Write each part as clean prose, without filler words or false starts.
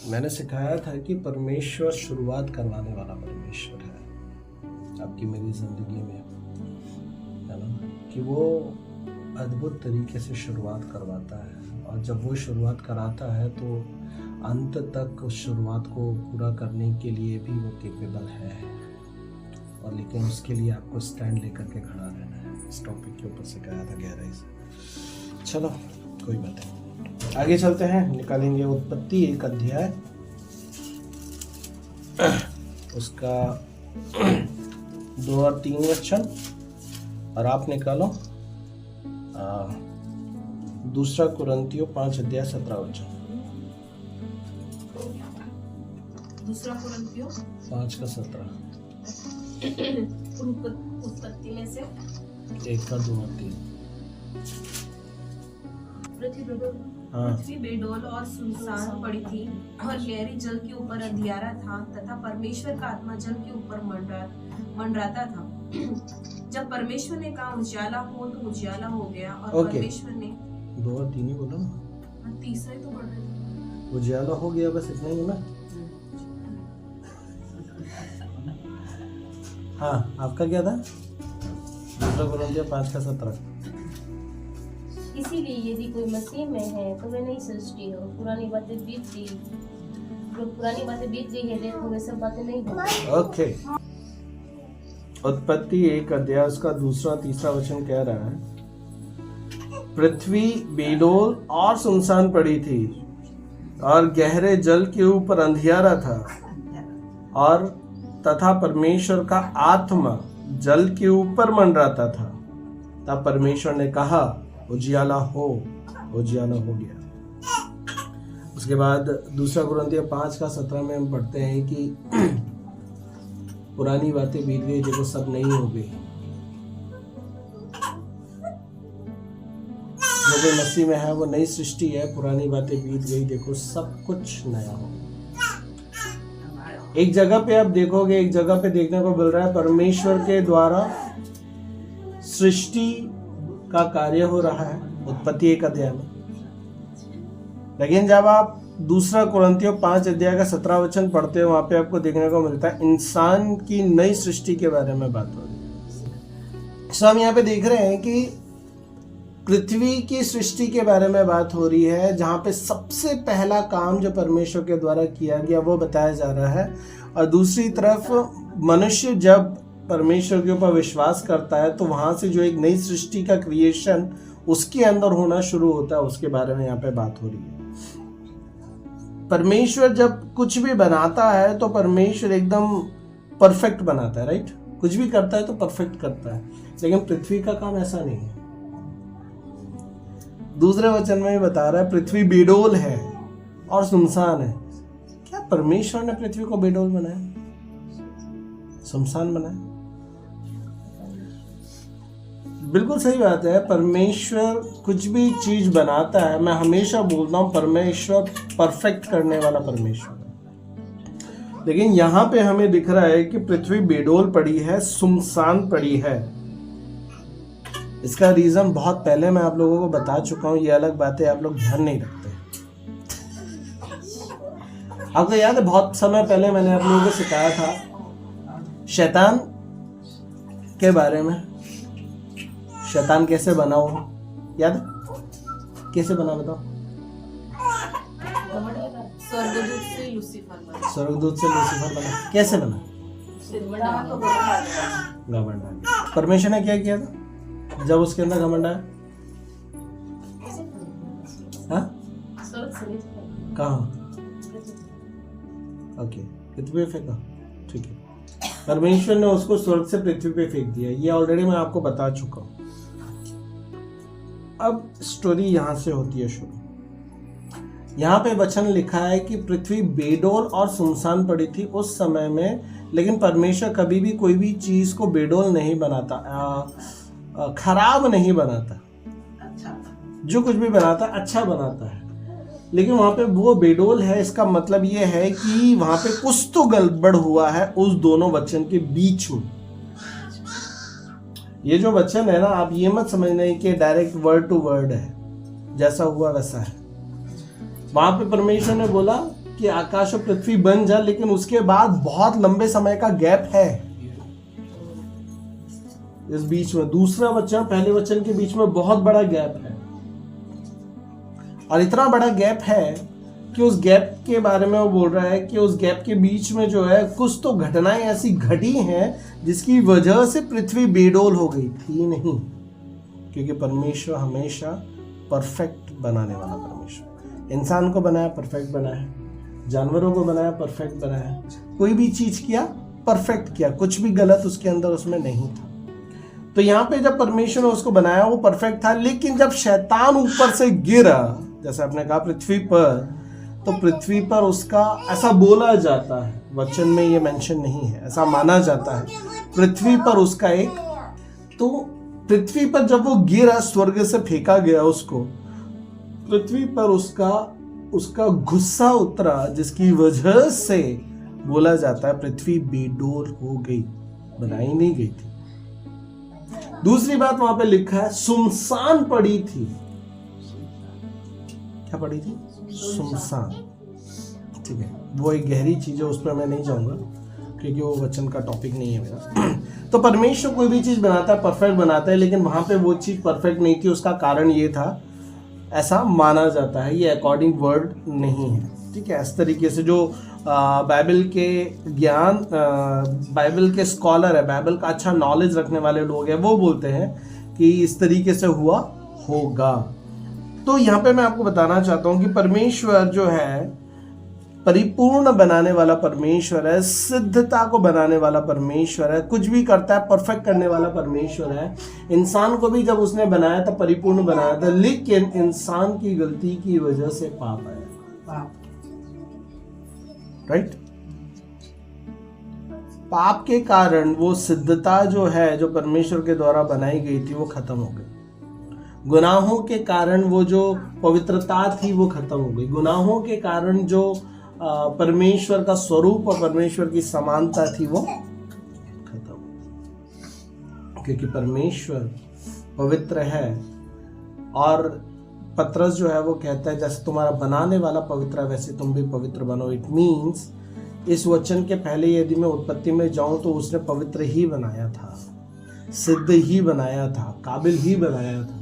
मैंने सिखाया था कि परमेश्वर शुरुआत करवाने वाला परमेश्वर है आपकी मेरी जिंदगी में, है ना, कि वो अद्भुत तरीके से शुरुआत करवाता है, और जब वो शुरुआत कराता है तो अंत तक उस शुरुआत को पूरा करने के लिए भी वो केपेबल है। और लेकिन उसके लिए आपको स्टैंड लेकर के खड़ा रहना है। इस टॉपिक के ऊपर सिखाया था गहराई से। चलो कोई बात नहीं, आगे चलते हैं। निकालेंगे उत्पत्ति 1 अध्याय, उसका 2 और 3 वचन, और आप निकालो 2 कुरिन्थियों 5 अध्याय 17 वचन। 2 कुरिन्थियों 5 का 17, उत्पत्ति में से 1 का 2 और 3। पृथ्वी बेडौल और सुनसान पड़ी थी और गहरी जल के ऊपर अंधियारा था, तथा परमेश्वर का आत्मा जल के ऊपर मंडराता था। जब परमेश्वर ने कहा उजियाला हो तो उजियाला हो गया, और परमेश्वर ने 2 और 3 ही बोला ना, तीसरा ही तो पढ़ रहे थे। उजियाला हो गया, बस इतना ही बोला। हाँ, आपका क्या था? 2 कुरिन्थियों 5 का 17। इसीलिए यदि कोई मसीह में है तो वह नई सृष्टि हो, पुरानी बातें बीत गई है, देखो वे सब बातें नहीं होंगी। ओके, उत्पत्ति 1 अध्याय उसका 2 और 3 वचन कह रहा है, पृथ्वी बेडौल और सुनसान पड़ी थी और गहरे जल के ऊपर अंधियारा था, और तथा परमेश्वर का आत्मा जल के ऊपर मंडराता था। तब परमेश्वर ने कहा उजियाला हो, उजियाला हो गया। उसके बाद 2 कुरिन्थियों 5 का 17 में हम पढ़ते हैं कि पुरानी बातें बीत गई, देखो सब नई हो गई। जो कोई मसीह में है वो नई सृष्टि है, पुरानी बातें बीत गई, देखो सब कुछ नया हो गया। एक जगह पे आप देखोगे, एक जगह पे देखने को मिल रहा है परमेश्वर के द्वारा सृष्टि का कार्य हो रहा है, उत्पत्ति 1 अध्याय में। लेकिन जब आप 2 कुरिन्थियों 5 अध्याय का 17 वचन पढ़ते हो, वहां पे आपको देखने को मिलता है इंसान की नई सृष्टि के बारे में बात हो रही है। सो हम यहाँ पे देख रहे हैं कि पृथ्वी की सृष्टि के बारे में बात हो रही है, जहाँ पे सबसे पहला काम जो परमेश्वर के द्वारा किया गया वो बताया जा रहा है। और दूसरी तरफ मनुष्य जब परमेश्वर के ऊपर विश्वास करता है तो वहां से जो एक नई सृष्टि का क्रिएशन उसके अंदर होना शुरू होता है, उसके बारे में यहाँ पे बात हो रही है। परमेश्वर जब कुछ भी बनाता है तो परमेश्वर एकदम परफेक्ट बनाता है, राइट? कुछ भी करता है तो परफेक्ट करता है, लेकिन पृथ्वी का काम ऐसा नहीं है। दूसरे वचन में बता रहा है पृथ्वी बेडौल है और सुनसान है। क्या परमेश्वर ने पृथ्वी को बेडौल बनाया, सुनसान बनाया? बिल्कुल सही बात है। परमेश्वर कुछ भी चीज बनाता है, मैं हमेशा बोलता हूं परमेश्वर परफेक्ट करने वाला परमेश्वर है। लेकिन यहां पे हमें दिख रहा है कि पृथ्वी बेडौल पड़ी है, सुनसान पड़ी है। इसका रीजन बहुत पहले मैं आप लोगों को बता चुका हूं, ये अलग बातें आप लोग ध्यान नहीं रखते। आपको याद है बहुत समय पहले मैंने आप लोगों को सिखाया था शैतान के बारे में, शैतान कैसे बना हो, याद है? कैसे बना बताओ? स्वर्गदूत से लूसीफर बना। कैसे बना? घमंड। परमेश्वर ने क्या किया था जब उसके अंदर घमंड आया? कहाँ? ओके, पृथ्वी पे फेंका, ठीक है। परमेश्वर ने उसको स्वर्ग से पृथ्वी पे फेंक दिया, ये ऑलरेडी मैं आपको बता चुका हूं। अब स्टोरी यहां से होती है शुरू। यहाँ पे वचन लिखा है कि पृथ्वी बेडौल और सुनसान पड़ी थी उस समय में, लेकिन परमेश्वर कभी भी कोई भी चीज को बेडौल नहीं बनाता, खराब नहीं बनाता। जो कुछ भी बनाता अच्छा बनाता है। लेकिन वहां पे वो बेडौल है, इसका मतलब ये है कि वहां पे कुछ तो गड़बड़ हुआ है उस दोनों वचन के बीच में। ये जो वचन है ना, आप ये मत समझना कि डायरेक्ट वर्ड टू वर्ड है, जैसा हुआ वैसा है। वहां पे परमेश्वर ने बोला कि आकाश और पृथ्वी बन जाए, लेकिन उसके बाद बहुत लंबे समय का गैप है इस बीच में। दूसरा वचन पहले वचन के बीच में बहुत बड़ा गैप है, और इतना बड़ा गैप है कि उस गैप के बारे में वो बोल रहा है कि उस गैप के बीच में जो है कुछ तो घटनाएं ऐसी घटी हैं जिसकी वजह से पृथ्वी बेडोल हो गई थी नहीं, क्योंकि परमेश्वर हमेशा परफेक्ट बनाने वाला परमेश्वर। इंसान को बनाया परफेक्ट बनाया, जानवरों को बनाया परफेक्ट बनाया, कोई भी चीज किया परफेक्ट किया, कुछ भी गलत उसके अंदर उसमें नहीं था। तो यहाँ पे जब परमेश्वर ने उसको बनाया वो परफेक्ट था, लेकिन जब शैतान ऊपर से गिरा, जैसे आपने कहा पृथ्वी पर, तो पृथ्वी पर उसका ऐसा बोला जाता है, वचन में ये मेंशन नहीं है, ऐसा माना जाता है पृथ्वी पर उसका एक, तो पृथ्वी पर जब वो गिरा, स्वर्ग से फेंका गया उसको, पृथ्वी पर उसका गुस्सा उतरा, जिसकी वजह से बोला जाता है पृथ्वी बेडोल हो गई, बनाई नहीं गई थी। दूसरी बात वहां पे लिखा है सुनसान पड़ी थी। क्या पड़ी थी? सुनसान। ठीक है, वो एक गहरी चीज है, उस पर मैं नहीं जाऊंगा क्योंकि वो वचन का टॉपिक नहीं है मेरा। तो परमेश्वर कोई भी चीज बनाता है परफेक्ट बनाता है, लेकिन वहां पे वो चीज परफेक्ट नहीं थी। उसका कारण ये था, ऐसा माना जाता है, ये अकॉर्डिंग वर्ड नहीं है। ठीक है, इस तरीके से जो बाइबल के ज्ञान, बाइबल के स्कॉलर है, बाइबल का अच्छा नॉलेज रखने वाले लोग हैं, वो बोलते हैं कि इस तरीके से हुआ होगा। तो यहाँ पे मैं आपको बताना चाहता हूँ कि परमेश्वर जो है परिपूर्ण बनाने वाला परमेश्वर है, सिद्धता को बनाने वाला परमेश्वर है, कुछ भी करता है परफेक्ट करने वाला परमेश्वर है। इंसान को भी जब उसने बनाया था परिपूर्ण बनाया था, लेकिन इंसान की गलती की वजह से पाप आया। राइट? पाप के कारण वो सिद्धता जो है, जो परमेश्वर के द्वारा बनाई गई थी, वो खत्म हो गई। गुनाहों के कारण वो जो पवित्रता थी वो खत्म हो गई। गुनाहों के कारण जो परमेश्वर का स्वरूप और परमेश्वर की समानता थी वो खत्म हो गई, क्योंकि परमेश्वर पवित्र है। और पतरस जो है वो कहता है जैसे तुम्हारा बनाने वाला पवित्र है वैसे तुम भी पवित्र बनो। इट मीन्स इस वचन के पहले यदि मैं उत्पत्ति में जाऊं तो उसने पवित्र ही बनाया था, सिद्ध ही बनाया था, काबिल ही बनाया था,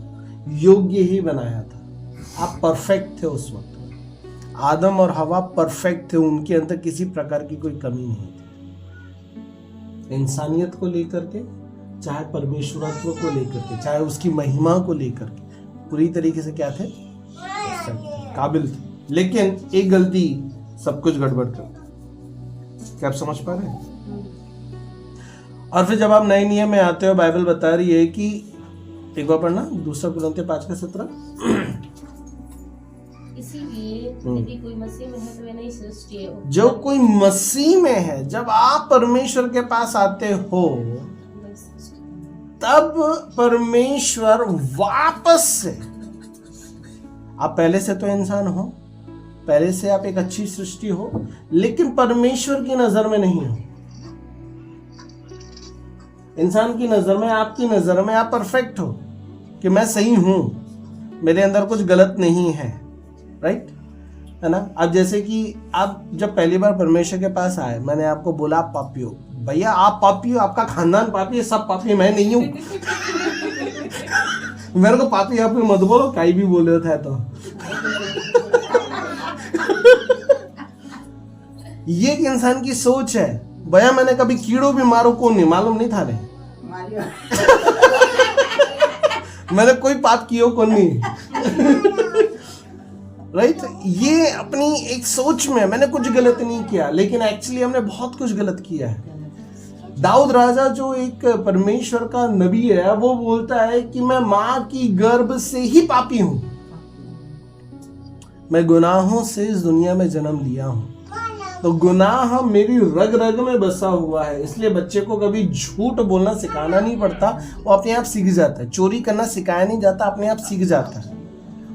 योग्य ही बनाया था। आप परफेक्ट थे उस वक्त। आदम और हवा परफेक्ट थे, उनके अंदर किसी प्रकार की कोई कमी नहीं थी। इंसानियत को लेकर के, चाहे परमेश्वरत्व को लेकर के, चाहे उसकी महिमा को लेकर के, पूरी तरीके से क्या थे? काबिल थे। लेकिन एक गलती सब कुछ गड़बड़ कर दी। क्या आप समझ पा रहे हैं? और फिर जब आप नए नियम में आते हो, बाइबल बता रही है कि, एक बार पढ़ना 2 कुरिन्थियों 5:17, इसीलिए यदि कोई मसीह में है तो वे नई सृष्टि है। जो कोई मसीह में है, जब आप परमेश्वर के पास आते हो तब परमेश्वर वापस से, आप पहले से तो इंसान हो, पहले से आप एक अच्छी सृष्टि हो, लेकिन परमेश्वर की नजर में नहीं हो। इंसान की नजर में, आपकी नजर में आप परफेक्ट हो कि मैं सही हूं, मेरे अंदर कुछ गलत नहीं है। राइट है ना? अब जैसे कि आप जब पहली बार परमेश्वर के पास आए, मैंने आपको बोला आप पापी हो। भैया आप पापी हो, आपका खानदान पापी है, सब पापी, मैं नहीं हूं। मेरे को पापी आप मत बोलो, कहीं भी बोले था तो। ये एक इंसान की सोच है। भैया मैंने कभी कीड़ों भी मारो, कौन नहीं मालूम नहीं था नहीं। मैंने कोई पाप किया कौन नहीं। राइट? ये अपनी एक सोच में, मैंने कुछ गलत नहीं किया, लेकिन एक्चुअली हमने बहुत कुछ गलत किया है। दाऊद राजा जो एक परमेश्वर का नबी है, वो बोलता है कि मैं मां की गर्भ से ही पापी हूं, मैं गुनाहों से इस दुनिया में जन्म लिया हूं। तो गुनाह मेरी रग रग में बसा हुआ है, इसलिए बच्चे को कभी झूठ बोलना सिखाना नहीं पड़ता, वो अपने आप सीख जाता है। चोरी करना सिखाया नहीं जाता, अपने आप सीख जाता है।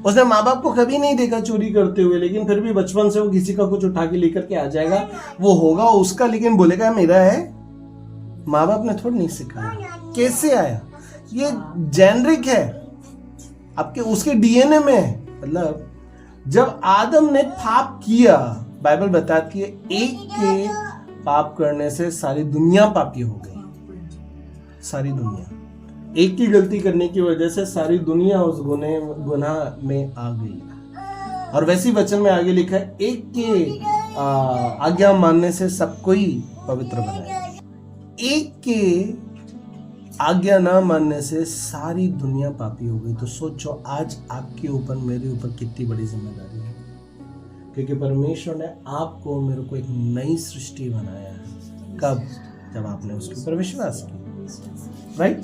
उसने माँ बाप को कभी नहीं देखा चोरी करते हुए, लेकिन फिर भी बचपन से वो किसी का कुछ उठा के लेकर के आ जाएगा, वो होगा उसका, लेकिन बोलेगा मेरा है। माँ बाप ने थोड़ा नहीं सिखाया। कैसे आया? ये जेनरिक है, आपके उसके डीएनए में है। मतलब जब आदम ने पाप किया बाइबल बताती है एक के पाप करने से सारी दुनिया पापी हो गई। सारी दुनिया, एक की गलती करने की वजह से सारी दुनिया उस गुनाह में आ गई। और वैसी वचन में आगे लिखा है एक के आज्ञा मानने से सब कोई पवित्र बनाएगा। एक के आज्ञा ना मानने से सारी दुनिया पापी हो गई। तो सोचो आज आपके ऊपर मेरे ऊपर कितनी बड़ी जिम्मेदारी है, क्योंकि परमेश्वर ने आपको मेरे को एक नई सृष्टि बनाया है। कब? जब आपने उसके ऊपर विश्वास किया, राइट?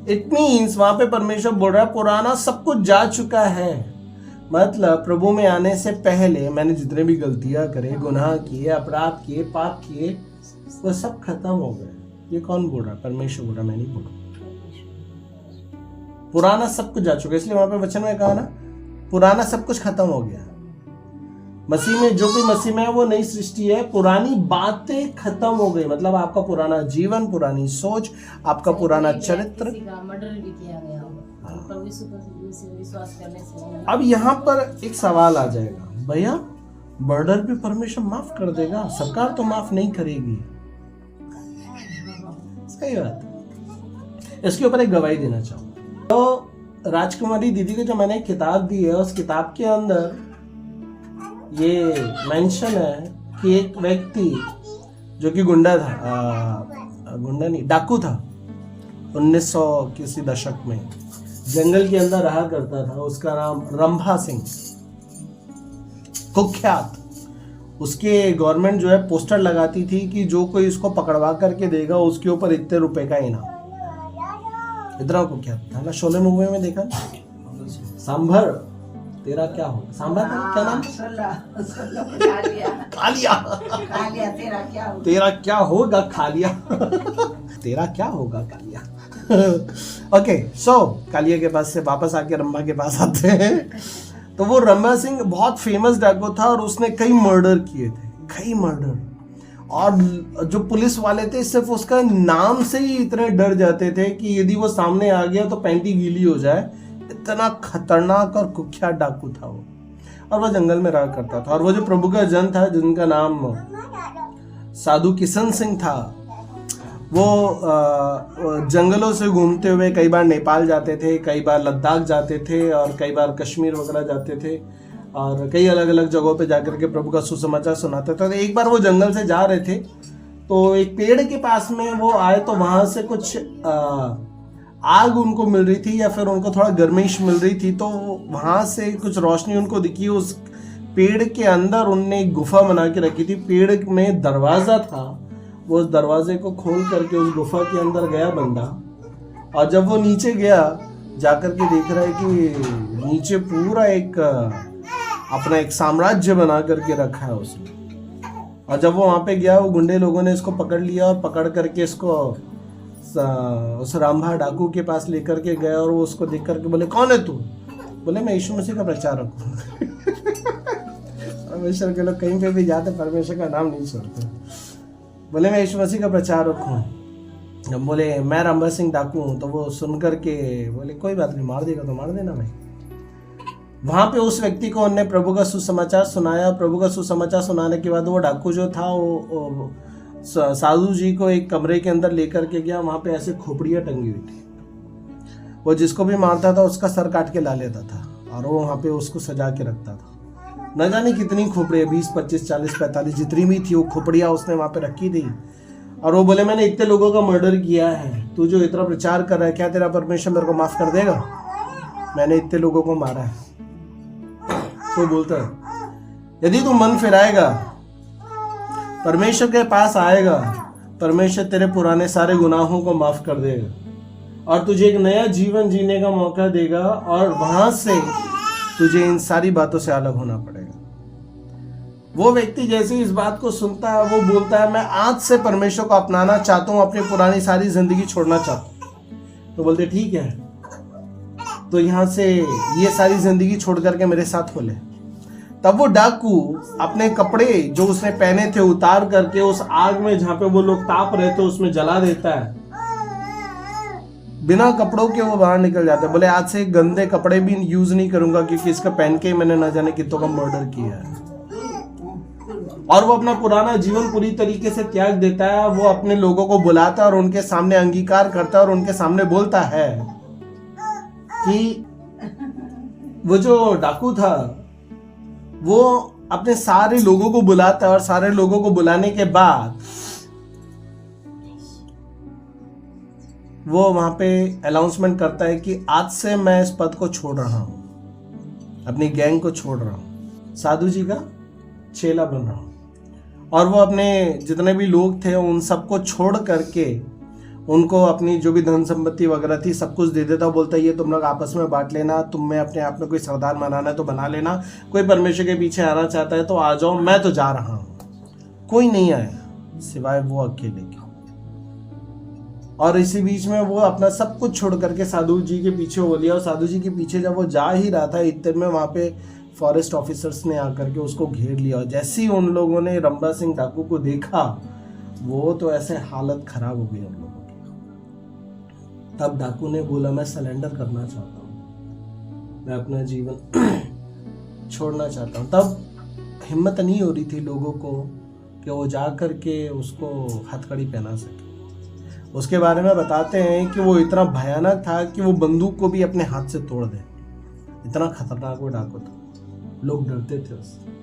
इट मीन्स वहां पे परमेश्वर बोल रहा है पुराना सब कुछ जा चुका है। मतलब प्रभु में आने से पहले मैंने जितने भी गलतियां करे, गुनाह किए, अपराध किए, पाप किए, वो सब खत्म हो गए। ये कौन बोल रहा है? परमेश्वर बोल रहा, मैं नहीं बोल रहा। पुराना सब कुछ जा चुका है, इसलिए वहां पे वचन में कहा ना पुराना सब कुछ खत्म हो गया। मसीह में जो कोई मसीह में है वो नई सृष्टि है। पुरानी बातें खत्म हो गई। मतलब आपका पुराना जीवन, पुरानी सोच, आपका पुराना चरित्र। मर्डर भी किया गया होगा, परमेश्वर पर विश्वास करने से। अब यहाँ पर एक सवाल आ जाएगा, भैया मर्डर भी परमेश्वर माफ कर देगा, सरकार तो माफ नहीं करेगी। सही बात। इसके ऊपर एक गवाही देना चाहूंगा। तो राजकुमारी दीदी को जो मैंने किताब दी है, उस किताब के अंदर ये मेंशन है कि एक व्यक्ति जो कि गुंडा था, गुंडा नहीं डाकू था, 1900 किसी दशक में जंगल के अंदर रहा करता था। उसका नाम रंभा सिंह, कुख्यात। उसके गवर्नमेंट जो है पोस्टर लगाती थी कि जो कोई इसको पकड़वा करके देगा उसके ऊपर इतने रुपए का इनाम। इतना कुख्यात था ना। शोले मूवी में देखा, सांभर तेरा क्या हो, सांभर का क्या नाम? कालिया। तेरा क्या होगा कालिया। तेरा क्या होगा कालिया। ओके, सो कालिया के पास से वापस आके रंभा के पास आते हैं। तो वो रंभा सिंह बहुत फेमस डाकू था और उसने कई मर्डर किए थे, कई मर्डर। और जो पुलिस वाले थे सिर्फ उसका नाम से ही इतने डर जाते थे कि यदि वो सामने आ गया तो पैंटी गीली हो जाए। इतना खतरनाक और कुख्यात डाकू था वो। और वो जंगल में रहा करता था। और वो जो प्रभु का जन था जिनका नाम साधु किशन सिंह था, वो जंगलों से घूमते हुए कई बार नेपाल जाते थे, कई बार लद्दाख जाते थे और कई बार कश्मीर वगैरह जाते थे और कई अलग अलग जगहों पे जाकर के प्रभु का सुसमाचार सुनाते थे। तो एक बार वो जंगल से जा रहे थे तो एक पेड़ के पास में वो आए, तो वहां से कुछ आग उनको मिल रही थी या फिर उनको थोड़ा गर्मिश मिल रही थी। तो वहां से कुछ रोशनी उनको दिखी। उस पेड़ के अंदर उनने एक गुफा बना के रखी थी। पेड़ में दरवाजा था, वो उस दरवाजे को खोल करके उस गुफा के अंदर गया बंदा। और जब वो नीचे गया, जाकर के देख रहा है कि नीचे पूरा एक अपना एक साम्राज्य बना करके रखा है उसने। और जब वो वहां पे गया, वो गुंडे लोगों ने इसको पकड़ लिया और पकड़ करके इसको उस रंभा डाकू के पास लेकर के गया। और वो उसको देख करके बोले, कौन है तू? बोले, मैं यीशु मसीह का प्रचारक हूँ। परमेश्वर के लोग कहीं पे भी जाते परमेश्वर का नाम नहीं छोड़ते। बोले, मैं यीशु मसीह का प्रचारक हूँ। बोले, मैं रंभा सिंह डाकू हूँ। तो वो सुन करके बोले, कोई बात नहीं, मार देगा तो मार देना भाई। वहां पे उस व्यक्ति को उन्होंने प्रभु का सुसमाचार सुनाया। प्रभु का सुसमाचार सुनाने के बाद वो डाकू जो था वो साधु जी को एक कमरे के अंदर लेकर के गया। वहां पे ऐसे खोपड़ियां टंगी हुई थी। वो जिसको भी मारता था उसका सर काट के ला लेता था और वो वहां पे उसको सजा के रखता था। न जाने कितनी खोपड़ियां, 20, 25, 40, 45 जितनी भी थी वो खोपड़ियां उसने वहां पे रखी थी। और वो बोले, मैंने इतने लोगों का मर्डर किया है, तू जो इतना प्रचार कर रहा है, क्या तेरा परमेश्वर मेरे को माफ कर देगा? मैंने इतने लोगों को मारा है। तो बोलता है, यदि तू मन फिराएगा, परमेश्वर के पास आएगा, परमेश्वर तेरे पुराने सारे गुनाहों को माफ कर देगा और तुझे एक नया जीवन जीने का मौका देगा। और वहां से तुझे इन सारी बातों से अलग होना पड़ेगा। वो व्यक्ति जैसे इस बात को सुनता है, वो बोलता है, मैं आज से परमेश्वर को अपनाना चाहता हूँ, अपनी पुरानी सारी जिंदगी छोड़ना चाहता हूँ। तो बोलते, ठीक है, तो यहाँ से ये सारी जिंदगी छोड़ करके मेरे साथ हो ले। तब वो डाकू अपने कपड़े जो उसने पहने थे उतार करके उस आग में जहां पे वो लोग ताप रहे थे उसमें जला देता है। बिना कपड़ों के वो बाहर निकल जाते। बोले, आज से गंदे कपड़े भी यूज नहीं करूंगा क्योंकि इसका पहन के मैंने ना जाने कितनों का मर्डर किया है। और वो अपना पुराना जीवन पूरी तरीके से त्याग देता है। वो अपने लोगों को बुलाता है और उनके सामने अंगीकार करता है और उनके सामने बोलता है कि वो जो डाकू था वो अपने सारे लोगों को बुलाता है और सारे लोगों को बुलाने के बाद वो वहां पे अनाउंसमेंट करता है कि आज से मैं इस पद को छोड़ रहा हूं, अपनी गैंग को छोड़ रहा हूं, साधु जी का चेला बन रहा हूं। और वो अपने जितने भी लोग थे उन सबको छोड़ करके उनको अपनी जो भी धन संपत्ति वगैरह थी सब कुछ दे देता। बोलता है ये तुम लोग आपस में बांट लेना, तुम में अपने आप में कोई सरदार बनाना है तो बना लेना, कोई परमेश्वर के पीछे आना चाहता है तो आ जाओ, मैं तो जा रहा हूं। कोई नहीं आया सिवाय वो अकेले के। और इसी बीच में वो अपना सब कुछ छोड़ करके साधु जी के पीछे हो लिया। और साधु जी के पीछे जब वो जा ही रहा था इतने में वहां पे फॉरेस्ट ऑफिसर्स ने आकर के उसको घेर लिया। और जैसे ही उन लोगों ने रंबा सिंह डाकू को देखा वो तो ऐसे हालत खराब हो गई उन लोगों की। तब डाकू ने बोला मैं सरेंडर करना चाहता हूँ, मैं अपना जीवन छोड़ना चाहता हूँ। तब हिम्मत नहीं हो रही थी लोगों को कि वो जा कर के उसको हथकड़ी पहना सके। उसके बारे में बताते हैं कि वो इतना भयानक था कि वो बंदूक को भी अपने हाथ से तोड़ दे, इतना खतरनाक वो डाकू था, लोग डरते थे उससे।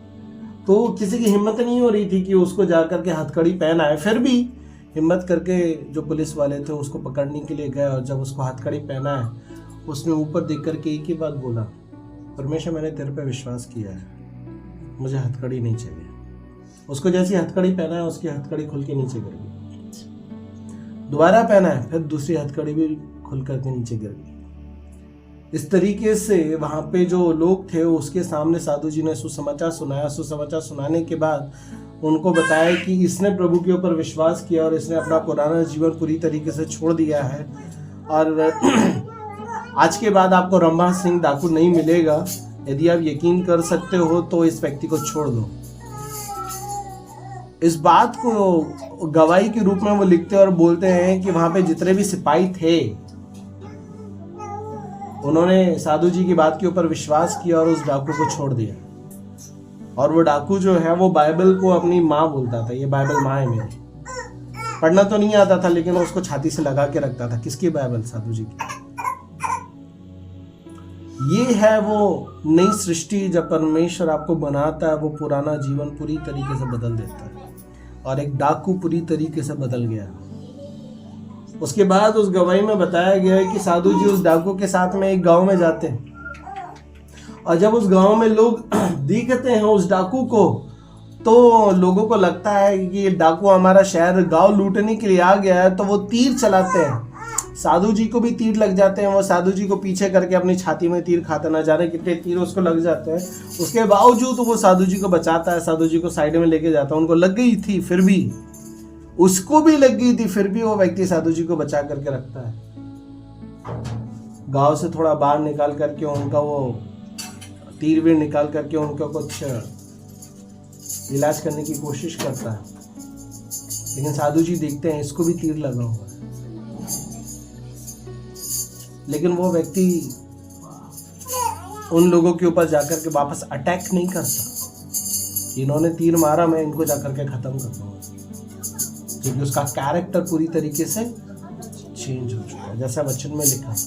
तो किसी की हिम्मत नहीं हो रही थी कि उसको जाकर के हथकड़ी पहनाए। फिर भी हिम्मत करके जो पुलिस वाले थे उसको पकड़ने के लिए गए। और जब उसको हथकड़ी पहनाए उसने ऊपर देख करके एक ही बात बोला, परमेश्वर मैंने तेरे पे विश्वास किया है, मुझे हथकड़ी नहीं चाहिए। उसको जैसी हथकड़ी पहना है उसकी हथकड़ी खुल के नीचे गिर गई। दोबारा पहना है फिर दूसरी हथकड़ी भी खुल करके नीचे गिर गई। इस तरीके से वहां पे जो लोग थे उसके सामने साधु जी ने सुसमाचार सुनाया। सुसमाचार सुनाने के बाद उनको बताया कि इसने प्रभु के ऊपर विश्वास किया और इसने अपना पुराना जीवन पूरी तरीके से छोड़ दिया है और आज के बाद आपको रंभा सिंह डाकू नहीं मिलेगा। यदि आप यकीन कर सकते हो तो इस व्यक्ति को छोड़ दो। इस बात को गवाही के रूप में वो लिखते और बोलते हैं कि वहां पे जितने भी सिपाही थे उन्होंने साधु जी की बात के ऊपर विश्वास किया और उस डाकू को छोड़ दिया। और वो डाकू जो है वो बाइबल को अपनी माँ बोलता था, ये बाइबल माँ है मेरी। पढ़ना तो नहीं आता था लेकिन उसको छाती से लगा के रखता था। किसकी बाइबल? साधु जी की। ये है वो नई सृष्टि। जब परमेश्वर आपको बनाता है वो पुराना जीवन पूरी तरीके से बदल देता है। और एक डाकू पूरी तरीके से बदल गया। उसके बाद उस गवाही में बताया गया है कि साधु जी उस डाकू के साथ में एक गांव में जाते हैं और जब उस गांव में लोग देखते हैं उस डाकू को तो लोगों को लगता है कि ये डाकू हमारा शहर गांव लूटने के लिए आ गया है, तो वो तीर चलाते हैं। साधु जी को भी तीर लग जाते हैं। वो साधु जी को पीछे करके अपनी छाती में तीर खाता, ना जाने कितने तीर उसको लग जाते हैं। उसके बावजूद वो साधु जी को बचाता है, साधु जी को साइड में लेके जाता है। उनको लग गई थी फिर भी, उसको भी लग गई थी फिर भी वो व्यक्ति साधु जी को बचा करके रखता है। गांव से थोड़ा बाहर निकाल करके उनका वो तीर भी निकाल करके उनका कुछ इलाज करने की कोशिश करता है। लेकिन साधु जी देखते हैं इसको भी तीर लगा हुआ है, लेकिन वो व्यक्ति उन लोगों के ऊपर जाकर के वापस अटैक नहीं करता। इन्होंने तीर मारा, मैं इनको जाकर के खत्म कर दूंगा, क्योंकि उसका कैरेक्टर पूरी तरीके से चेंज हो चुका है। जैसा वचन में लिखा है,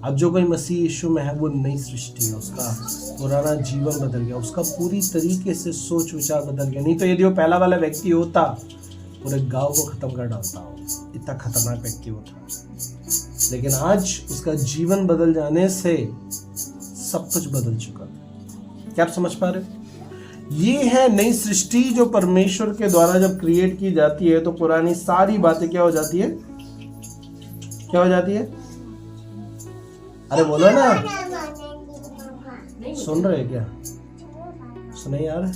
अब जो कोई मसीह यीशु में है वो नई सृष्टि है। उसका पुराना जीवन बदल गया, उसका पूरी तरीके से सोच विचार बदल गया। नहीं तो यदि वो पहला वाला व्यक्ति होता पूरे गांव को खत्म कर डालता हो, इतना खतरनाक व्यक्ति होता। लेकिन आज उसका जीवन बदल जाने से सब कुछ बदल चुका है। क्या आप समझ पा रहे हो? ये है नई सृष्टि जो परमेश्वर के द्वारा जब क्रिएट की जाती है तो पुरानी सारी बातें क्या हो जाती है? क्या हो जाती है? अरे बोलो ना, सुन रहे क्या? सुन नहीं आ रहा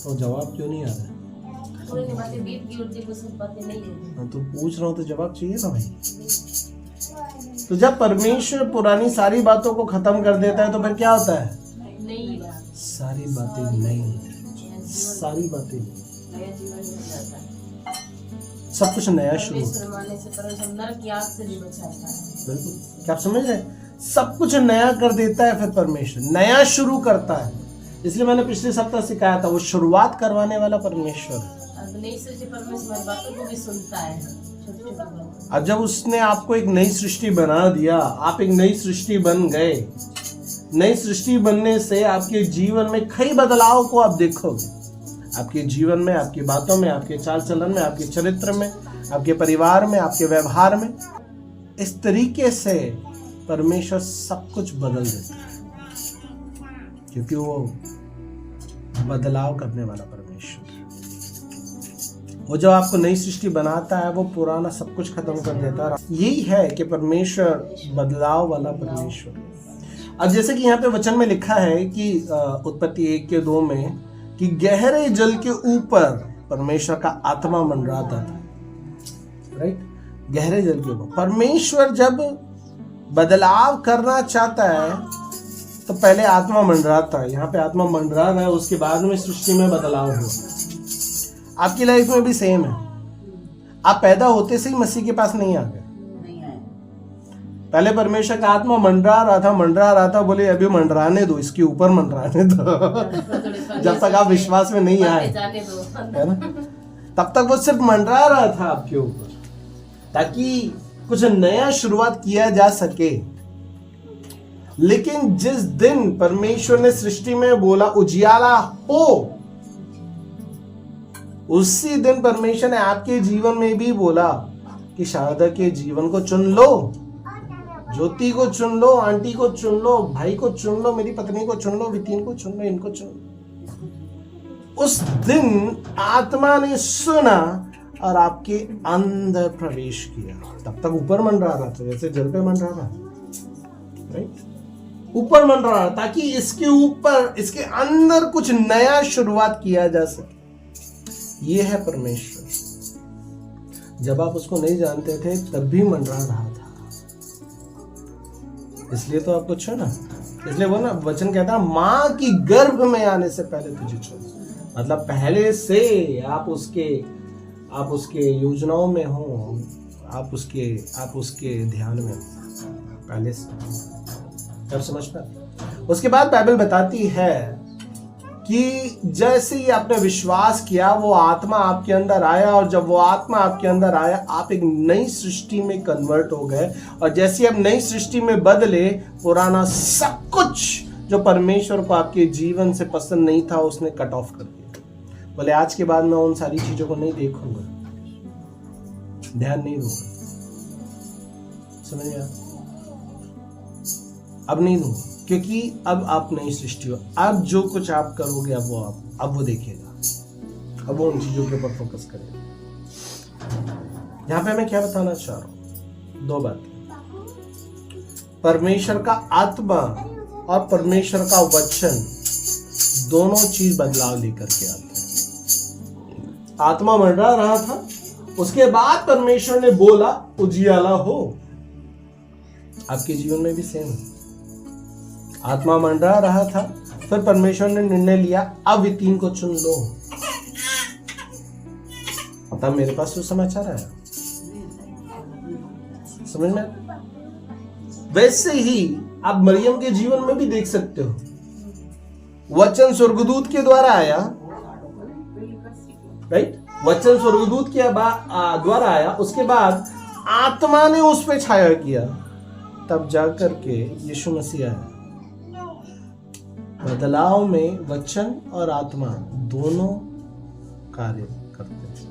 तो जवाब क्यों नहीं आ रहा? तो पूछ रहा हूँ तो जवाब चाहिए ना भाई। तो जब परमेश्वर पुरानी सारी बातों को खत्म कर देता है तो फिर क्या होता है? सारी बातें नहीं, सारी बातें सब कुछ नया शुरू होता है। बिल्कुल, क्या आप समझ रहे हैं? सब कुछ नया कर देता है, फिर परमेश्वर नया शुरू करता है। इसलिए मैंने पिछले सप्ताह सिखाया था, वो शुरुआत करवाने वाला परमेश्वर है। अब नई सृष्टि परमेश्वर हमारी बातों को भी सुनता है, छोटी छोटी बातों। अब जब उसने आपको एक नई सृष्टि बना दिया, आप एक नई सृष्टि बन गए, नई सृष्टि बनने से आपके जीवन में कई बदलाव को आप देखोगे। आपके जीवन में, आपकी बातों में, आपके चाल चलन में, आपके चरित्र में, आपके परिवार में, आपके व्यवहार में। इस तरीके से परमेश्वर सब कुछ बदल देता है, क्योंकि वो बदलाव करने वाला परमेश्वर है। वो जो आपको नई सृष्टि बनाता है, वो पुराना सब कुछ खत्म कर देता है। यही है कि परमेश्वर बदलाव वाला परमेश्वर है। अब जैसे कि यहाँ पे वचन में लिखा है कि उत्पत्ति 1:2 में कि गहरे जल के ऊपर परमेश्वर का आत्मा मंडराता था, राइट। गहरे जल के ऊपर परमेश्वर जब बदलाव करना चाहता है तो पहले आत्मा मंडराता है। यहाँ पे आत्मा मंडरा रहा है, उसके बाद में सृष्टि में बदलाव हुआ। आपकी लाइफ में भी सेम है। आप पैदा होते से ही मसीह के पास नहीं आ गए। पहले परमेश्वर का आत्मा मंडरा रहा था, बोले अभी मंडराने दो, इसके ऊपर मंडराने दो जब तक आप विश्वास में नहीं आए, है ना। तब तक वो सिर्फ मंडरा रहा था आपके ऊपर, ताकि कुछ नया शुरुआत किया जा सके। लेकिन जिस दिन परमेश्वर ने सृष्टि में बोला उजियाला हो, उसी दिन परमेश्वर ने आपके जीवन में भी बोला कि शारदा के जीवन को चुन लो, ज्योति को चुन लो, आंटी को चुन लो, भाई को चुन लो, मेरी पत्नी को चुन लो, वितीन को चुन लो, इनको चुन लो। उस दिन आत्मा ने सुना और आपके अंदर प्रवेश किया। तब तक ऊपर मंडरा रहा था, जैसे जल पे मंडरा रहा, राइट। ऊपर मंडरा रहा ताकि इसके ऊपर, इसके अंदर कुछ नया शुरुआत किया जा सके। ये है परमेश्वर। जब आप उसको नहीं जानते थे तब भी मंडरा रहा था, इसलिए तो आपको चुना। इसलिए वो ना वचन कहता है माँ की गर्भ में आने से पहले तुझे चुना। मतलब पहले से आप उसके योजनाओं में हो, आप उसके ध्यान में हो पहले से। अब समझ पाते। उसके बाद बाइबल बताती है कि जैसे ही आपने विश्वास किया, वो आत्मा आपके अंदर आया, और जब वो आत्मा आपके अंदर आया, आप एक नई सृष्टि में कन्वर्ट हो गए। और जैसे आप नई सृष्टि में बदले, पुराना सब कुछ जो परमेश्वर को आपके जीवन से पसंद नहीं था, उसने कट ऑफ कर दिया। बोले आज के बाद मैं उन सारी चीजों को नहीं देखूंगा, ध्यान नहीं दूंगा। समझ में आया? अब नहीं दूंगा, क्योंकि अब आप नई सृष्टि हो। अब जो कुछ आप करोगे, अब वो देखेगा, अब वो उन चीजों के ऊपर फोकस करेगा। यहां पे मैं क्या बताना चाह रहा हूं, दो बातें। परमेश्वर का आत्मा और परमेश्वर का वचन दोनों चीज बदलाव लेकर के आते हैं। आत्मा मंडरा रहा था, उसके बाद परमेश्वर ने बोला उजियाला हो। आपके जीवन में भी सेम है। आत्मा मंडरा रहा था, फिर परमेश्वर ने निर्णय लिया अब वितीन को चुन लो। तब मेरे पास तो समाचार आया, समझ में? वैसे ही आप मरियम के जीवन में भी देख सकते हो। वचन स्वर्गदूत के द्वारा आया, राइट। वचन स्वर्गदूत के द्वारा आया, उसके बाद आत्मा ने उस पे छाया किया, तब जाकर के यीशु मसीह आया। बदलाव में वचन और आत्मा दोनों कार्य करते हैं,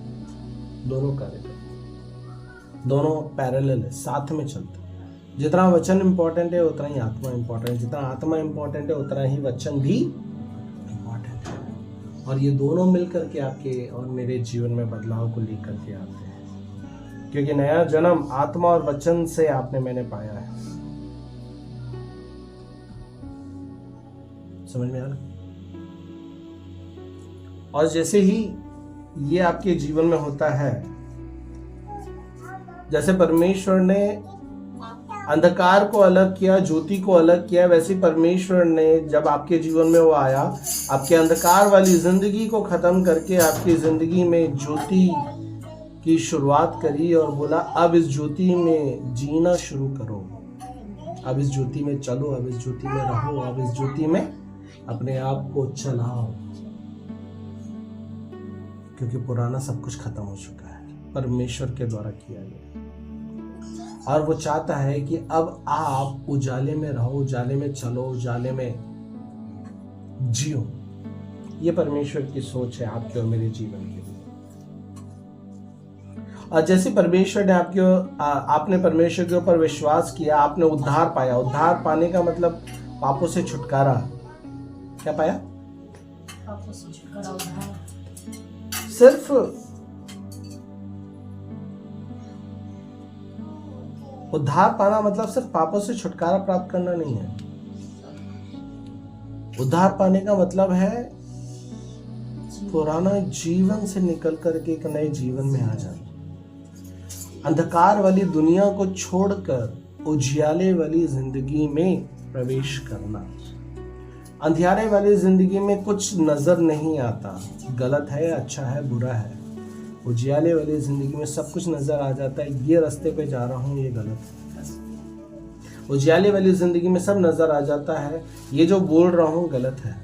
दोनों पैरेलल है, साथ में चलते हैं। जितना वचन इंपॉर्टेंट है उतना ही आत्मा इंपॉर्टेंट है, जितना आत्मा इंपॉर्टेंट है उतना ही वचन भी इंपॉर्टेंट है। और ये दोनों मिलकर के आपके और मेरे जीवन में बदलाव को लेकर के आते हैं, क्योंकि नया जन्म आत्मा और वचन से मैंने पाया है। समझ में आ रहा? और जैसे ही ये आपके जीवन में होता है, जैसे परमेश्वर ने अंधकार को अलग किया, ज्योति को अलग किया, वैसे परमेश्वर ने जब आपके जीवन में वो आया, आपके अंधकार वाली जिंदगी को खत्म करके आपकी जिंदगी में ज्योति की शुरुआत करी और बोला अब इस ज्योति में जीना शुरू करो, अब इस ज्योति में चलो, अब इस ज्योति में रहो, अब इस ज्योति में अपने आप को चलाओ, क्योंकि पुराना सब कुछ खत्म हो चुका है, परमेश्वर के द्वारा किया गया। और वो चाहता है कि अब आप उजाले में रहो, उजाले में चलो, उजाले में जियो। ये परमेश्वर की सोच है आपके और मेरे जीवन के लिए। और जैसे परमेश्वर ने आपने परमेश्वर के ऊपर विश्वास किया, आपने उद्धार पाया। उद्धार पाने का मतलब पापों से छुटकारा। क्या पाया? पापों से छुटकारा, उद्धार। सिर्फ उद्धार पाना मतलब सिर्फ पापों से छुटकारा प्राप्त करना नहीं है। उद्धार पाने का मतलब है पुराना जीवन से निकल करके एक नए जीवन में आ जाना, अंधकार वाली दुनिया को छोड़कर उजियाले वाली जिंदगी में प्रवेश करना। अंधियारे वाली जिंदगी में कुछ नजर नहीं आता, गलत है, अच्छा है, बुरा है। उजियाले वाली जिंदगी में सब कुछ नजर आ जाता है, ये रास्ते पे जा रहा हूँ, ये गलत है। उजियाले वाली जिंदगी में सब नजर आ जाता है, ये जो बोल रहा हूँ गलत है,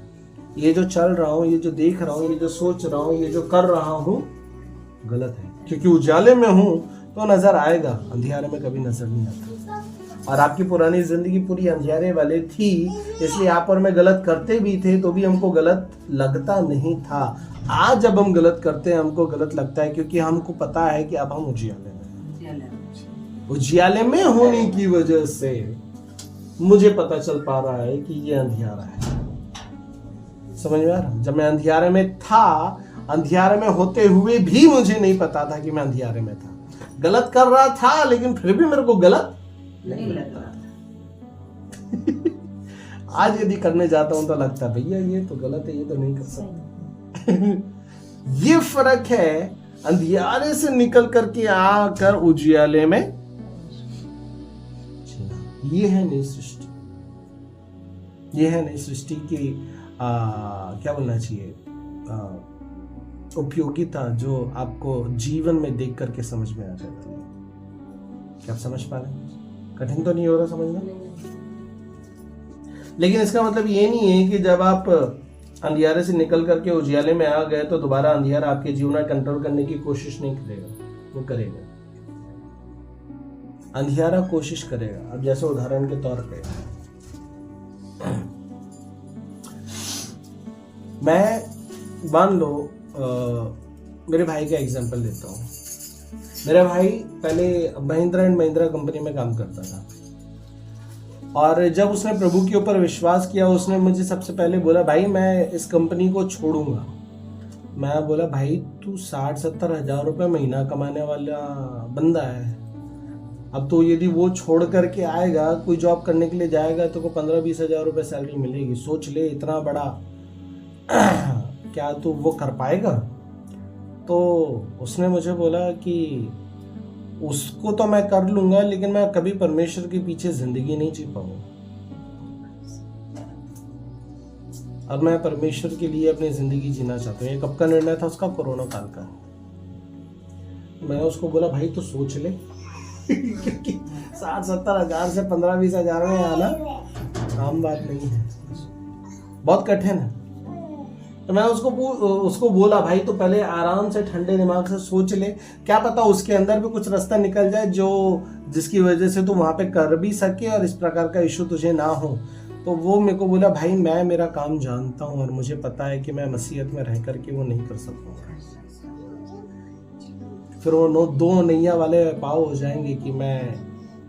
ये जो चल रहा हूँ, ये जो देख रहा हूँ, ये जो सोच रहा हूँ, ये जो कर रहा हूँ गलत है। क्योंकि उजाले में हूँ तो नजर आएगा, अंधियारे में कभी नजर नहीं आता। और आपकी पुरानी जिंदगी पूरी अंधियारे वाले थी, इसलिए आप और मैं गलत करते भी थे तो भी हमको गलत लगता नहीं था। आज जब हम गलत करते हैं हमको गलत लगता है, क्योंकि हमको पता है कि अब हम उजियाले में, उजियाले में होने की वजह से मुझे पता चल पा रहा है कि ये अंधियारा है। समझ में आ रहा? जब मैं अंधियारे में था, अंधियारे में होते हुए भी मुझे नहीं पता था कि मैं अंधियारे में था। गलत कर रहा था लेकिन फिर भी मेरे को गलत नहीं लग रहा। आज यदि करने जाता हूं तो लगता है भैया ये तो गलत है, ये तो नहीं कर सकता। ये फर्क है अंधियारे से निकल करके आकर उजियाले में। ये है नई सृष्टि, ये है नई सृष्टि की क्या बोलना चाहिए, उपयोगिता, जो आपको जीवन में देख करके समझ में आ जाती है। क्या आप समझ पा रहे हैं? कठिन तो नहीं हो रहा समझना? लेकिन इसका मतलब ये नहीं है कि जब आप अंधियारे से निकल करके उजियाले में आ गए तो दोबारा अंधियारा आपके जीवन में कंट्रोल करने की कोशिश नहीं करेगा, वो करेगा। अंधियारा कोशिश करेगा। अब जैसे उदाहरण के तौर पे मैं मान लो मेरे भाई का एग्जांपल देता हूँ। मेरा भाई पहले महिंद्रा एंड महिंद्रा कंपनी में काम करता था, और जब उसने प्रभु के ऊपर विश्वास किया, उसने मुझे सबसे पहले बोला भाई मैं इस कंपनी को छोड़ूंगा। मैं बोला भाई तू 60-70 हजार रुपये महीना कमाने वाला बंदा है, अब तो यदि वो छोड़ करके आएगा, कोई जॉब करने के लिए जाएगा तो को 15-20 हजार रुपये सैलरी मिलेगी। सोच ले, इतना बड़ा क्या तू वो कर पाएगा? तो उसने मुझे बोला कि उसको तो मैं कर लूंगा, लेकिन मैं कभी परमेश्वर के पीछे जिंदगी नहीं जी पाऊंगा, और मैं परमेश्वर के लिए अपनी जिंदगी जीना चाहता हूँ। ये कब का निर्णय था उसका? कोरोना काल का। मैंने उसको बोला भाई तो सोच ले, 60-70 हजार से 15-20 हजार में आना आम बात नहीं है, बहुत कठिन है। तो मैं उसको बोला भाई तो पहले आराम से ठंडे दिमाग से सोच ले, क्या पता उसके अंदर भी कुछ रास्ता निकल जाए जो जिसकी वजह से तू वहां पे कर भी सके और इस प्रकार का इशू तुझे ना हो। तो वो मेरे को बोला भाई मैं मेरा काम जानता हूँ और मुझे पता है कि मैं मसीहत में रह करके वो नहीं कर सकूंगा। फिर वो दो नैया वाले पाव हो जाएंगे कि मैं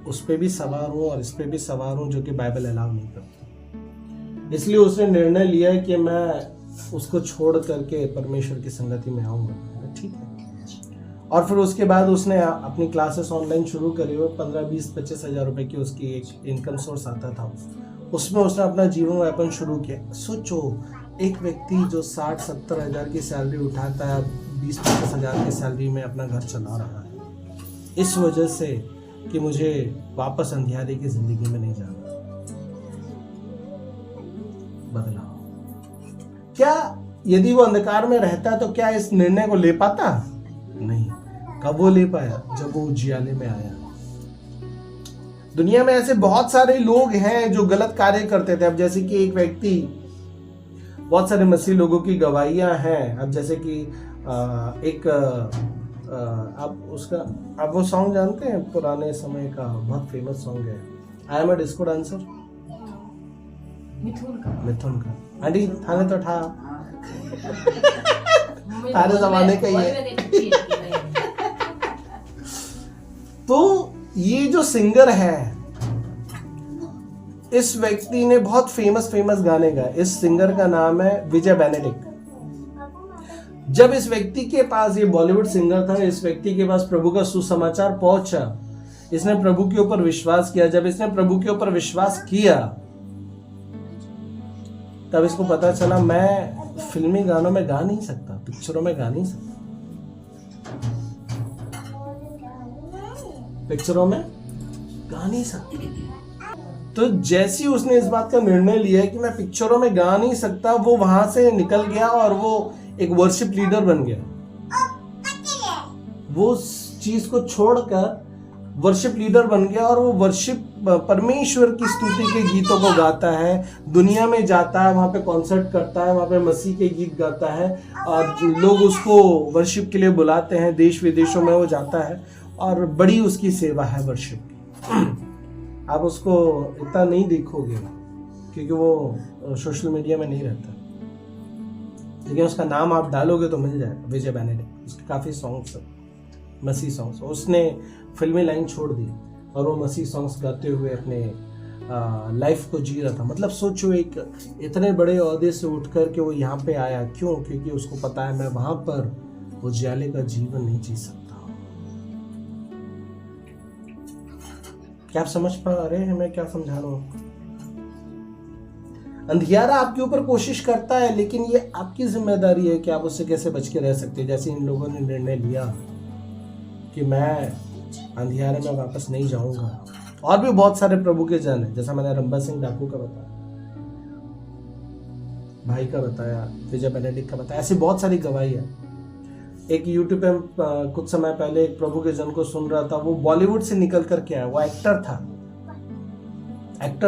उस पर भी सवार हूँ और इस पर भी सवार हूँ, जो कि बाइबल अलाउ नहीं करती। इसलिए उसने निर्णय लिया कि मैं उसको छोड़ करके परमेश्वर की संगति में आऊंगा। ठीक है। और फिर उसके बाद उसने अपनी क्लासेस ऑनलाइन शुरू करी, वो 15-20-25 हजार रुपए की उसकी एक इनकम सोर्स आता था, उसमें उसने अपना जीवन यापन शुरू किया। सोचो एक व्यक्ति जो 60-70 हजार की सैलरी उठाता है, 20-25 हजार की सैलरी में अपना घर चला रहा है, इस वजह से कि मुझे वापस अंधियारे की जिंदगी में नहीं जाना। बदलाव क्या यदि वो अंधकार में रहता तो क्या इस निर्णय को ले पाता? नहीं। कब वो ले पाया? जब वो उजियाले में आया। दुनिया में ऐसे बहुत सारे लोग हैं जो गलत कार्य करते थे। अब जैसे कि एक व्यक्ति बहुत सारे मसीह लोगों की गवाहियां हैं। अब जैसे कि आप वो सॉन्ग जानते हैं, पुराने समय का बहुत फेमस सॉन्ग है, I am a disco dancer, Mithun का आंटी थाने तो ठा सारे जमाने का ही है। तो ये जो सिंगर है, इस व्यक्ति ने बहुत फेमस गाने गाए। इस सिंगर का नाम है विजय बेनेडिक्ट। जब इस व्यक्ति के पास, ये बॉलीवुड सिंगर था, इस व्यक्ति के पास प्रभु का सुसमाचार पहुंचा, इसने प्रभु के ऊपर विश्वास किया। जब इसने प्रभु के ऊपर विश्वास किया, तब इसको पता चला मैं फिल्मी गानों में गा नहीं सकता, पिक्चरों में गा नहीं सकता, पिक्चरों में गा नहीं सकता। तो जैसे ही उसने इस बात का निर्णय लिया कि मैं पिक्चरों में गा नहीं सकता, वो वहां से निकल गया और वो एक वर्शिप लीडर बन गया। वो उस चीज को छोड़कर वर्शिप लीडर बन गया और वो वर्शिप, परमेश्वर की स्तुति के गीतों को गाता है, दुनिया में जाता है, वहां पे कॉन्सर्ट करता है, वहां पे मसीह के गीत गाता है और लोग उसको वर्शिप के लिए बुलाते हैं, देश विदेशों में वो जाता है और बड़ी उसकी सेवा है वर्शिप की। आप उसको इतना नहीं देखोगे क्योंकि वो सोशल मीडिया में नहीं रहता, लेकिन उसका नाम आप डालोगे तो मिल जाएगा, विजय बेनेडिक्ट। उसके काफ़ी सॉन्ग्स हैं, मसीह सॉन्ग्स। उसने फिल्मी लाइन छोड़ दी और वो मसीह सॉन्ग्स गाते हुए अपने लाइफ को जी रहा था। मतलब सोचो, एक इतने बड़े ओहदे से उठ कर के वो यहाँ पे आया, क्यों? क्योंकि उसको पता है मैं वहां पर उजियाले का जीवन नहीं जी सकता। क्या आप समझ पा रहे हैं मैं क्या समझा रहा हूँ? अंधियारा आपके ऊपर कोशिश करता है, लेकिन ये आपकी जिम्मेदारी है कि आप उससे कैसे बच के रह सकते हैं। जैसे इन लोगों ने निर्णय लिया कि मैं अंधियारे में वापस नहीं जाऊंगा। और भी बहुत सारे प्रभु के जन हैं, जैसा मैंने रंबा सिंह डाकू का बताया, भाई का बताया, विजय बेनेडिक्ट का बताया, ऐसी बहुत सारी गवाही है। एक यूट्यूब पे कुछ समय पहले एक प्रभु के जन को सुन रहा था, वो बॉलीवुड से निकल कर के आया, वो एक्टर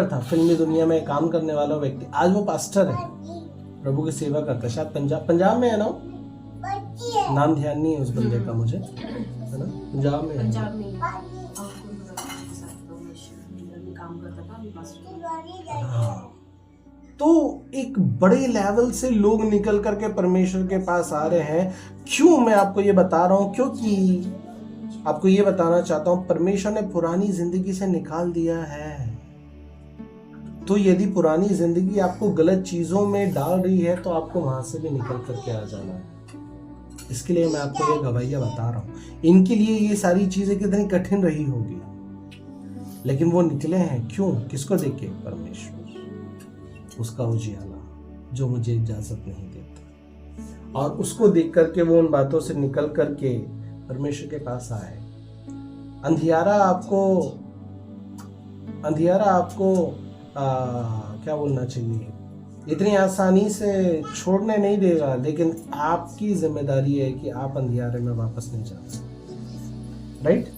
था, फिल्मी दुनिया में काम करने वाला व्यक्ति। आज वो पास्टर है, प्रभु की सेवा करता है, शायद पंजाब में है ना, नाम ध्यान नहीं है उस बंदे का मुझे, है ना, पंजाब में है। हाँ। तो एक बड़े लेवल से लोग निकल करके परमेश्वर के पास आ रहे हैं। क्यों मैं आपको ये बता रहा हूं? क्योंकि आपको ये बताना चाहता हूं, परमेश्वर ने पुरानी जिंदगी से निकाल दिया है। तो यदि पुरानी जिंदगी आपको गलत चीजों में डाल रही है, तो आपको वहां से भी निकल करके आ जाना है। इसके लिए मैं आपको ये गवाहियां बता रहा हूं। इनके लिए ये सारी चीजें कितनी कठिन रही होगी, लेकिन वो निकले हैं। क्यों? किसको देख के? परमेश्वर, उसका उजियाला जो मुझे इजाजत नहीं देता, और उसको देख करके वो उन बातों से निकल करके परमेश्वर के पास आए। अंधियारा आपको क्या बोलना चाहिए, इतनी आसानी से छोड़ने नहीं देगा, लेकिन आपकी जिम्मेदारी है कि आप अंधियारे में वापस नहीं जा सकते। राइट?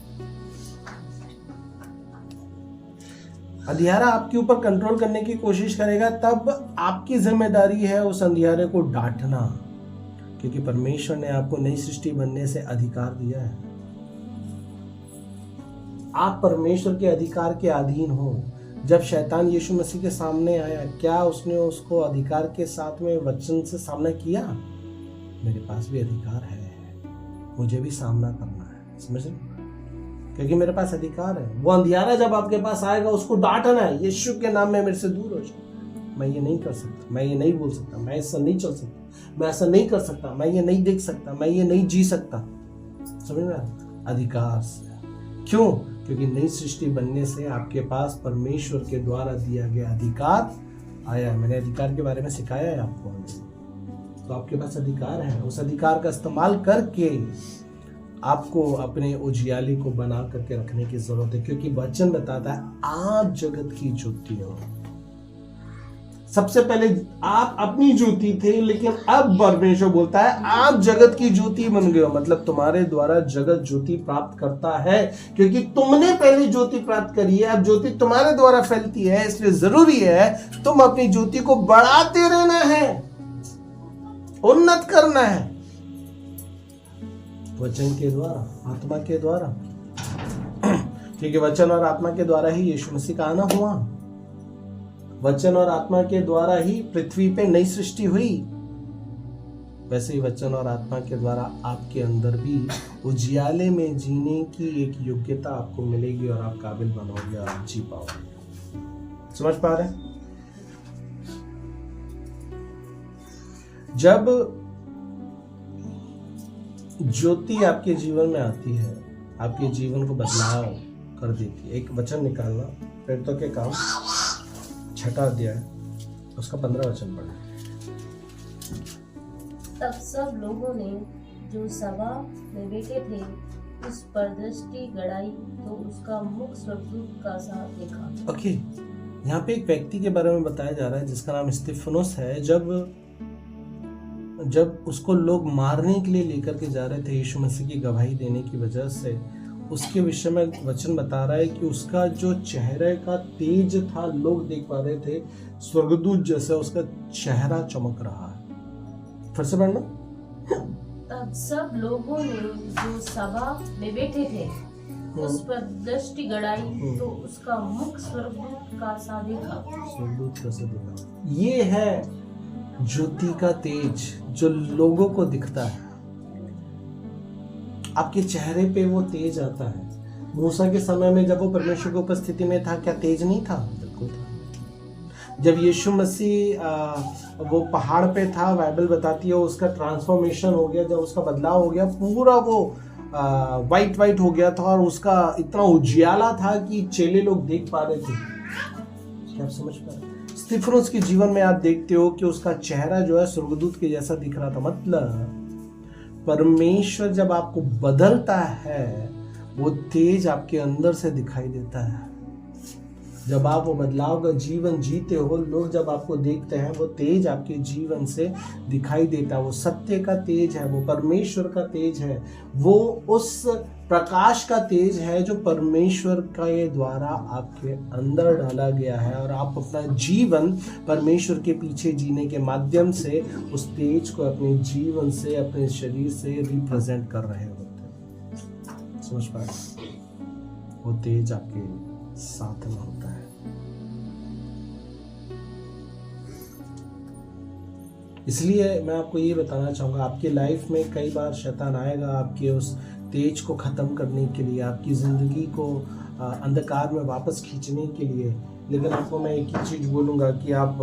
अंधियारा आपके ऊपर कंट्रोल करने की कोशिश करेगा, तब आपकी जिम्मेदारी है उस अंधियारे को डांटना, क्योंकि परमेश्वर ने आपको नई सृष्टि बनने से अधिकार दिया है। आप परमेश्वर के अधिकार के अधीन हो। जब शैतान यीशु मसीह के सामने आया, क्या उसने उसको अधिकार के साथ में वचन से सामना किया? मेरे पास भी अधिकार है, मुझे भी सामना करना है। समझ रहे? क्योंकि मेरे पास अधिकार है। वो अंधियारा जब आपके पास आएगा, उसको डांटना है, यीशु के नाम में मेरे से दूर हो जाओ, मैं ये नहीं कर सकता, मैं ये नहीं बोल सकता, मैं ऐसा नहीं चल सकता, मैं ऐसा नहीं कर सकता, मैं ये नहीं देख सकता, मैं ये नहीं जी सकता। समझ में? अधिकार से। क्यों? क्योंकि नई सृष्टि बनने से आपके पास परमेश्वर के द्वारा दिया गया अधिकार आया। मैंने अधिकार के बारे में सिखाया है आपको, तो आपके पास अधिकार है। उस अधिकार का इस्तेमाल करके आपको अपने उजियाले को बना करके रखने की जरूरत है, क्योंकि वचन बताता है आप जगत की ज्योति हो। सबसे पहले आप अपनी ज्योति थे, लेकिन अब परमेश्वर बोलता है आप जगत की ज्योति बन गए हो। मतलब तुम्हारे द्वारा जगत ज्योति प्राप्त करता है, क्योंकि तुमने पहले ज्योति प्राप्त करी है। अब ज्योति तुम्हारे द्वारा फैलती है, इसलिए जरूरी है तुम अपनी ज्योति को बढ़ाते रहना है। उन्नत करना है वचन के द्वारा, आत्मा के द्वारा, क्योंकि वचन और आत्मा के द्वारा ही यीशु मसीह का आना हुआ। वचन और आत्मा के द्वारा ही पृथ्वी पे नई सृष्टि हुई। वैसे ही वचन और आत्मा के द्वारा आपके अंदर भी उजियाले में जीने की एक योग्यता आपको मिलेगी और आप काबिल बनोगे और आप जी पाओगे। समझ पा रहे हैं? जब ज्योति आपके जीवन में आती है, आपके जीवन को बदलाव कर देती है। एक वचन निकालना, प्रेरितों के काम 6वां अध्याय उसका 15 वचन पढ़ा। तब सब लोगों ने जो सभा में बैठे थे उस पर दृष्टि गड़ाई तो उसका मुख स्वर्गदूत का सा देखा। ओके, यहाँ पे एक व्यक्ति के बारे में बताया जा रहा है जिसका नाम स्तिफनुस है। जब उसको लोग मारने के लिए लेकर के जा रहे थे यीशु मसीह की गवाही देने की वजह से, उसके विषय में वचन बता रहा है कि उसका जो चेहरे का तेज था, लोग देख पा रहे थे स्वर्गदूत जैसा उसका चेहरा चमक रहा है। फिर से पढ़ना। तब सब लोगों ने जो सभा में बैठे थे उस पर दृष्टि गड़ाई तो उसका मुख स्वर्गदूत का सा देखा। स्वर्गदूत कैसे देखा? ये है ज्योति का तेज जो लोगों को दिखता है। आपके चेहरे पे वो तेज आता है। मूसा के समय में जब वो परमेश्वर की उपस्थिति में था, क्या तेज नहीं था? बिल्कुल था। जब यीशु मसीह वो पहाड़ पे था, बाइबल बताती है उसका ट्रांसफॉर्मेशन हो गया, जब उसका बदलाव हो गया, पूरा वो वाइट वाइट हो गया था और उसका इतना उजियाला था कि चेले लोग देख पा रहे थे। क्या आप समझ पा रहे? स्तिफनुस के जीवन में आप देखते हो कि उसका चेहरा जो है स्वर्गदूत के जैसा दिख रहा था। मतलब परमेश्वर जब आपको बदलता है, वो तेज आपके अंदर से दिखाई देता है। जब आप वो बदलाव का जीवन जीते हो, लोग जब आपको देखते हैं, वो तेज आपके जीवन से दिखाई देता है। वो सत्य का तेज है, वो परमेश्वर का तेज है, वो उस प्रकाश का तेज है जो परमेश्वर के द्वारा आपके अंदर डाला गया है और आप अपना जीवन परमेश्वर के पीछे जीने के माध्यम से उस तेज को अपने जीवन से, अपने शरीर से रिप्रेजेंट कर रहे होते हैं। समझ पा रहे? वो तेज आपके साथ में होता है। इसलिए मैं आपको ये बताना चाहूँगा, आपकी लाइफ में कई बार शैतान आएगा आपके उस तेज को ख़त्म करने के लिए, आपकी ज़िंदगी को अंधकार में वापस खींचने के लिए। लेकिन आपको मैं एक ही चीज़ बोलूँगा कि आप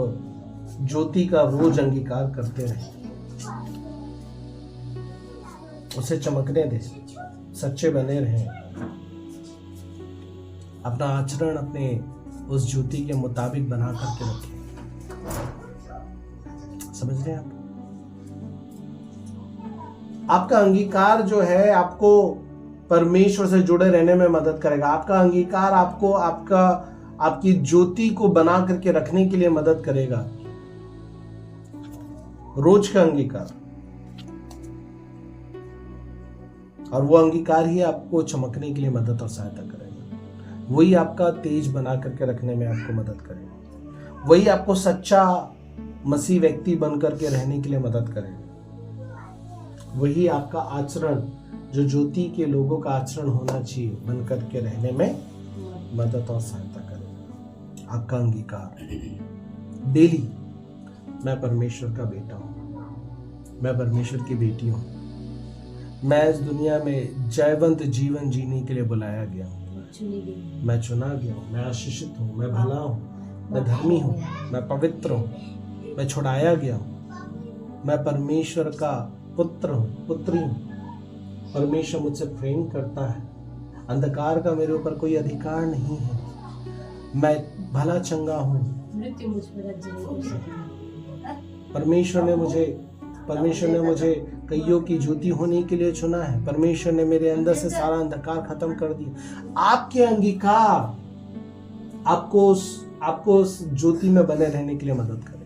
ज्योति का रोज अंगीकार करते रहें, उसे चमकने दें, सच्चे बने रहें, अपना आचरण अपने उस ज्योति के मुताबिक बना करके रखें। समझ रहे हैं आप? आपका अंगीकार जो है आपको परमेश्वर से जुड़े रहने में मदद करेगा। आपका अंगीकार आपको आपकी ज्योति को बना करके रखने के लिए मदद करेगा। रोज का अंगीकार, और वो अंगीकार ही आपको चमकने के लिए मदद और सहायता करेगा। वही आपका तेज बना करके रखने में आपको मदद करेगा। वही आपको सच्चा मसीह व्यक्ति बन करके रहने के लिए मदद करेगा। वही आपका आचरण जो ज्योति के लोगों का आचरण होना चाहिए बन करके रहने में मदद और सहायता करेगा। आपका अंगीकार डेली, मैं परमेश्वर का बेटा हूँ, मैं परमेश्वर की बेटी हूँ, मैं इस दुनिया में जयवंत जीवन जीने के लिए बुलाया गया हूँ, मैं चुना गया हूँ, मैं आशीषित हूँ, मैं भला हूँ, मैं धर्मी हूँ, मैं पवित्र हूँ, मैं छुड़ाया गया हूँ, मैं परमेश्वर का पुत्र हूँ, पुत्री हूँ। परमेश्वर मुझसे प्रेम करता है। अंधकार का मेरे ऊपर कोई अधिकार नहीं है। मैं भला चंगा हूँ। मृत्यु मुझ पर राज्य नहीं कर सकती। परमेश्वर ने मुझे कईयों की ज्योति होने के लिए चुना है। परमेश्वर ने मेरे अंदर से सारा अंधकार खत्म कर दिया। आपके अंगीकार आपको उस ज्योति में बने रहने के लिए मदद करेगा।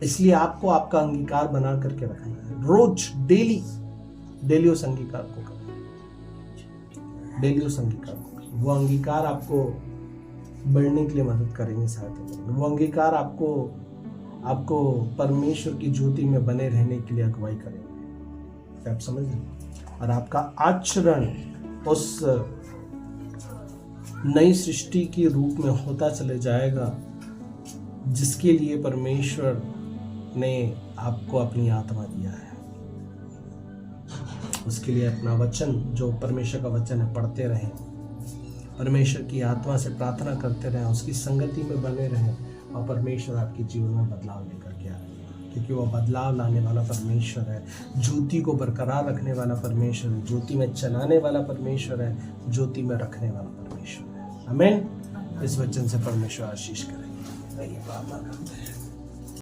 इसलिए आपको आपका अंगीकार बना करके रखना है। रोज डेली उस अंगीकार को करें, डेली उस अंगीकार को करें। वो अंगीकार आपको बढ़ने के लिए मदद करेंगे, सहायता करेंगे। वो अंगीकार आपको आपको परमेश्वर की ज्योति में बने रहने के लिए अगुवाई करेंगे। क्या आप समझ रहे हैं? और आपका आचरण उस नई सृष्टि के रूप में होता चले जाएगा जिसके लिए परमेश्वर ने आपको अपनी आत्मा दिया है। उसके लिए अपना वचन, जो परमेश्वर का वचन है, पढ़ते रहें, परमेश्वर की आत्मा से प्रार्थना करते रहें, उसकी संगति में बने रहें और परमेश्वर आपके जीवन में बदलाव लेकर के आए, क्योंकि वो बदलाव लाने वाला परमेश्वर है। ज्योति को बरकरार रखने वाला परमेश्वर है, ज्योति में चलाने वाला परमेश्वर है, ज्योति में रखने वाला परमेश्वर है। आमीन। इस वचन से परमेश्वर आशीष करेंगे। प्रार्थना करते हैं।